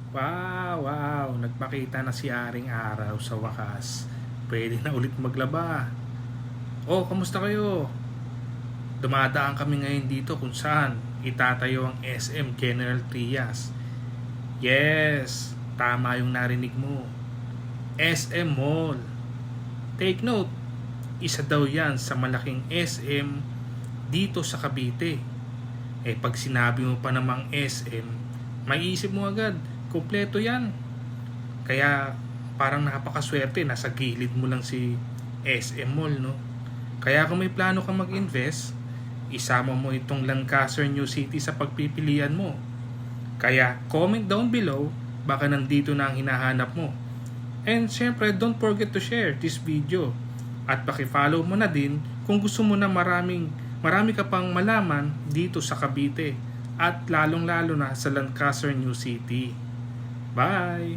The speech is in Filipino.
Wow, wow, nagpakita na si Aring Araw sa wakas. Pwede na ulit maglaba. Oh, kamusta kayo? Dumadaan kami ngayon dito kung saan itatayo ang SM General Trias. Yes, tama yung narinig mo. SM Mall. Take note, isa daw yan sa malaking SM dito sa Cavite. Pag sinabi mo pa namang SM, maiisip mo agad, kompleto yan. Kaya parang napakaswerte, nasa gilid mo lang si SM Mall, no? Kaya kung may plano kang mag-invest, isama mo itong Lancaster New City sa pagpipilian mo. Kaya comment down below, baka nandito na ang hinahanap mo. And syempre, don't forget to share this video. At paki-follow mo na din kung gusto mo na marami ka pang malaman dito sa Cavite. At lalong-lalo na sa Lancaster New City. Bye!